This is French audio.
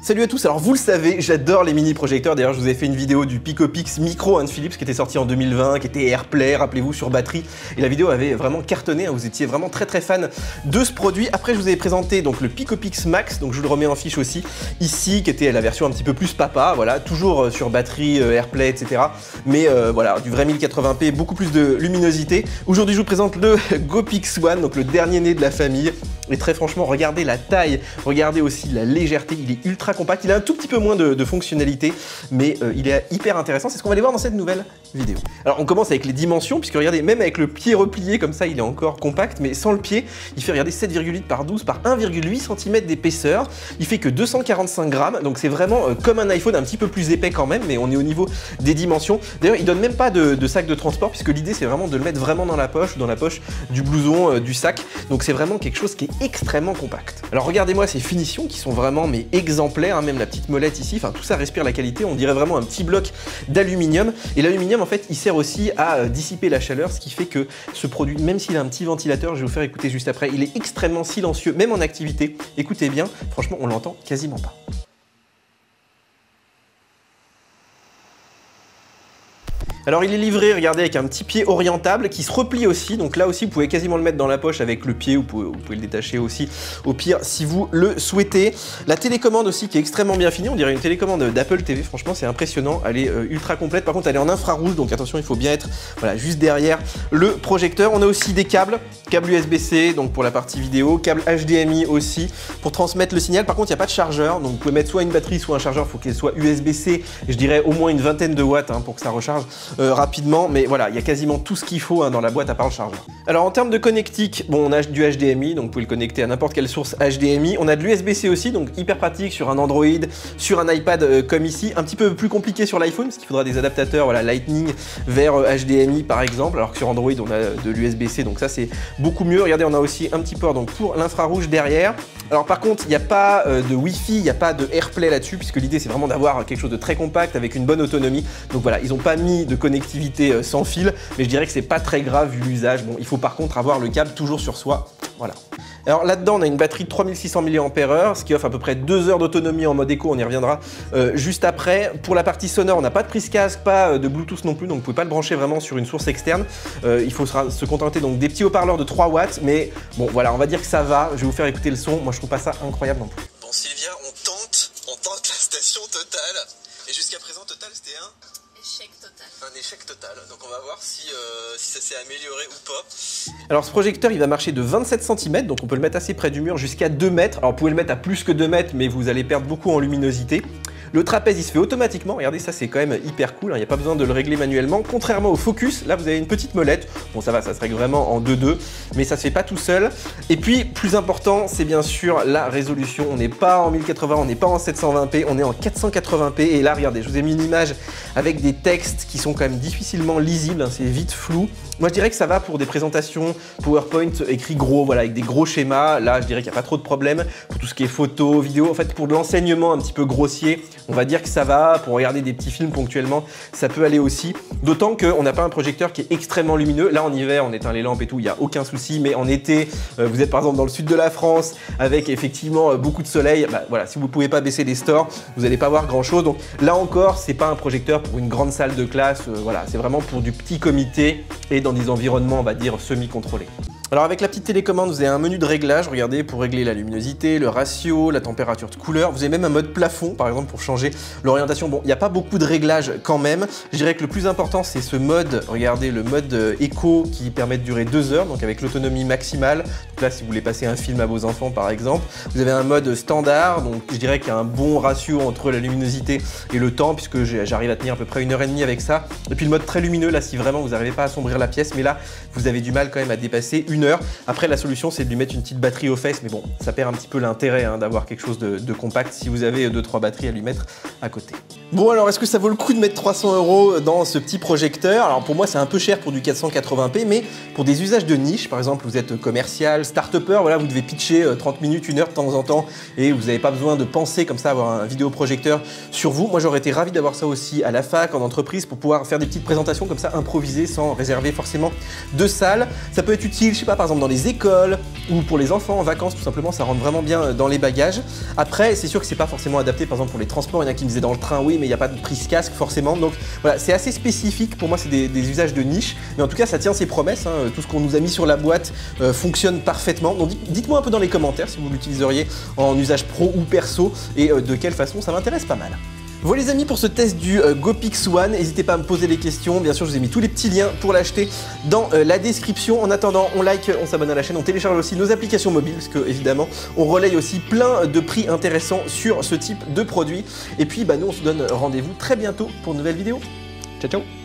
Salut à tous, alors vous le savez, j'adore les mini projecteurs. D'ailleurs, je vous ai fait une vidéo du Picopix Micro de Philips qui était sorti en 2020, qui était AirPlay, rappelez-vous, sur batterie. Et la vidéo avait vraiment cartonné, hein, vous étiez vraiment très fan de ce produit. Après, je vous ai présenté donc le Picopix Max, donc je vous le remets en fiche aussi ici, qui était la version un petit peu plus papa, voilà, toujours sur batterie, AirPlay, etc. Mais voilà, du vrai 1080p, beaucoup plus de luminosité. Aujourd'hui, je vous présente le GoPix One, donc le dernier né de la famille. Et très franchement, regardez la taille, regardez aussi la légèreté, il est ultra compact, il a un tout petit peu moins de fonctionnalités, mais il est hyper intéressant, c'est ce qu'on va aller voir dans cette nouvelle vidéo. Alors on commence avec les dimensions, puisque regardez, même avec le pied replié comme ça, il est encore compact, mais sans le pied, il fait, regardez, 7,8 par 12 par 1,8 cm d'épaisseur, il fait que 245 grammes, donc c'est vraiment comme un iPhone, un petit peu plus épais quand même, mais on est au niveau des dimensions. D'ailleurs, il donne même pas de sac de transport, puisque l'idée c'est vraiment de le mettre vraiment dans la poche, ou dans la poche du blouson, du sac, donc c'est vraiment quelque chose qui est extrêmement compact. Alors regardez-moi ces finitions qui sont vraiment mais exemplaires, hein, même la petite molette ici, enfin tout ça respire la qualité, on dirait vraiment un petit bloc d'aluminium. Et l'aluminium en fait il sert aussi à dissiper la chaleur, ce qui fait que ce produit, même s'il a un petit ventilateur, je vais vous faire écouter juste après, il est extrêmement silencieux, même en activité. Écoutez bien, franchement on l'entend quasiment pas. Alors il est livré, regardez, avec un petit pied orientable qui se replie aussi, donc là aussi vous pouvez quasiment le mettre dans la poche avec le pied, vous pouvez le détacher aussi au pire si vous le souhaitez. La télécommande aussi qui est extrêmement bien finie, on dirait une télécommande d'Apple TV, franchement c'est impressionnant, elle est ultra complète, par contre elle est en infrarouge, donc attention il faut bien être voilà, juste derrière le projecteur. On a aussi des câbles USB-C donc pour la partie vidéo, câble HDMI aussi pour transmettre le signal, par contre il n'y a pas de chargeur, donc vous pouvez mettre soit une batterie soit un chargeur, il faut qu'elle soit USB-C, et je dirais au moins une vingtaine de watts hein, pour que ça recharge rapidement, mais voilà, il y a quasiment tout ce qu'il faut hein, dans la boîte à part le chargeur. Alors en termes de connectique, bon, on a du HDMI, donc vous pouvez le connecter à n'importe quelle source HDMI. On a de l'USB-C aussi, donc hyper pratique sur un Android, sur un iPad comme ici. Un petit peu plus compliqué sur l'iPhone, parce qu'il faudra des adaptateurs, voilà, Lightning vers HDMI par exemple, alors que sur Android on a de l'USB-C, donc ça c'est beaucoup mieux. Regardez, on a aussi un petit port donc pour l'infrarouge derrière. Alors par contre, il n'y a pas de Wi-Fi, il n'y a pas de AirPlay là-dessus, puisque l'idée c'est vraiment d'avoir quelque chose de très compact avec une bonne autonomie. Donc voilà, ils n'ont pas mis de connectivité sans fil, mais je dirais que c'est pas très grave vu l'usage. Bon, il faut par contre avoir le câble toujours sur soi, voilà. Alors là-dedans, on a une batterie de 3600 mAh, ce qui offre à peu près 2 heures d'autonomie en mode éco, on y reviendra juste après. Pour la partie sonore, on n'a pas de prise casque, pas de Bluetooth non plus, donc vous pouvez pas le brancher vraiment sur une source externe. Il faut se contenter donc des petits haut-parleurs de 3 watts, mais bon voilà, on va dire que ça va. Je vais vous faire écouter le son, moi je trouve pas ça incroyable non plus. Bon Sylvia, on tente la station Total, et jusqu'à présent Total c'était un échec total, donc on va voir si ça s'est amélioré ou pas. Alors ce projecteur il va marcher de 27 cm, donc on peut le mettre assez près du mur jusqu'à 2 mètres. Alors vous pouvez le mettre à plus que 2 mètres, mais vous allez perdre beaucoup en luminosité. Le trapèze il se fait automatiquement, regardez ça c'est quand même hyper cool, il n'y a pas besoin de le régler manuellement. Contrairement au focus, là vous avez une petite molette, bon ça va, ça se règle vraiment en 2-2, mais ça se fait pas tout seul. Et puis plus important c'est bien sûr la résolution, on n'est pas en 1080, on n'est pas en 720p, on est en 480p. Et là regardez, je vous ai mis une image avec des textes qui sont quand même difficilement lisibles, hein, c'est vite flou. Moi je dirais que ça va pour des présentations PowerPoint écrits gros, voilà, avec des gros schémas. Là je dirais qu'il n'y a pas trop de problème. Pour tout ce qui est photo, vidéo, en fait pour de l'enseignement un petit peu grossier, on va dire que ça va. Pour regarder des petits films ponctuellement, ça peut aller aussi. D'autant qu'on n'a pas un projecteur qui est extrêmement lumineux. Là en hiver on éteint les lampes et tout, il n'y a aucun souci. Mais en été, vous êtes par exemple dans le sud de la France avec effectivement beaucoup de soleil, bah, voilà, si vous ne pouvez pas baisser les stores, vous n'allez pas voir grand chose. Donc là encore, c'est pas un projecteur pour une grande salle de classe, voilà, c'est vraiment pour du petit comité et dans des environnements, on va dire, semi-contrôlés. Alors avec la petite télécommande, vous avez un menu de réglage, regardez, pour régler la luminosité, le ratio, la température de couleur. Vous avez même un mode plafond, par exemple, pour changer l'orientation. Bon, il n'y a pas beaucoup de réglages quand même. Je dirais que le plus important, c'est ce mode, regardez, le mode éco qui permet de durer 2 heures, donc avec l'autonomie maximale. Donc là, si vous voulez passer un film à vos enfants, par exemple. Vous avez un mode standard, donc je dirais qu'il y a un bon ratio entre la luminosité et le temps, puisque j'arrive à tenir à peu près 1h30 avec ça. Et puis le mode très lumineux, là, si vraiment vous n'arrivez pas à assombrir la pièce, mais là, vous avez du mal quand même à dépasser 1 heure. Après, la solution, c'est de lui mettre une petite batterie aux fesses, mais bon, ça perd un petit peu l'intérêt hein, d'avoir quelque chose de compact si vous avez 2-3 batteries à lui mettre à côté. Bon, alors, est-ce que ça vaut le coup de mettre 300 € dans ce petit projecteur? Alors, pour moi, c'est un peu cher pour du 480p, mais pour des usages de niche, par exemple, vous êtes commercial, start-upper, voilà, vous devez pitcher 30 minutes, 1 heure de temps en temps, et vous n'avez pas besoin de penser comme ça à avoir un vidéoprojecteur sur vous. Moi, j'aurais été ravi d'avoir ça aussi à la fac, en entreprise, pour pouvoir faire des petites présentations comme ça, improvisées, sans réserver forcément de salle. Ça peut être utile, je sais pas, par exemple, dans les écoles, ou pour les enfants en vacances, tout simplement, ça rentre vraiment bien dans les bagages. Après, c'est sûr que c'est pas forcément adapté, par exemple, pour les transports. Il y en a qui me disaient dans le train, oui, mais il n'y a pas de prise casque, forcément. Donc voilà, c'est assez spécifique. Pour moi, c'est des usages de niche. Mais en tout cas, ça tient ses promesses. Hein. Tout ce qu'on nous a mis sur la boîte fonctionne parfaitement. Donc dites-moi un peu dans les commentaires si vous l'utiliseriez en usage pro ou perso et de quelle façon, ça m'intéresse pas mal. Voilà les amis pour ce test du GoPix One, n'hésitez pas à me poser les questions, bien sûr je vous ai mis tous les petits liens pour l'acheter dans la description. En attendant, on like, on s'abonne à la chaîne, on télécharge aussi nos applications mobiles parce que évidemment on relaye aussi plein de prix intéressants sur ce type de produit. Et puis nous on se donne rendez-vous très bientôt pour une nouvelle vidéo. Ciao ciao.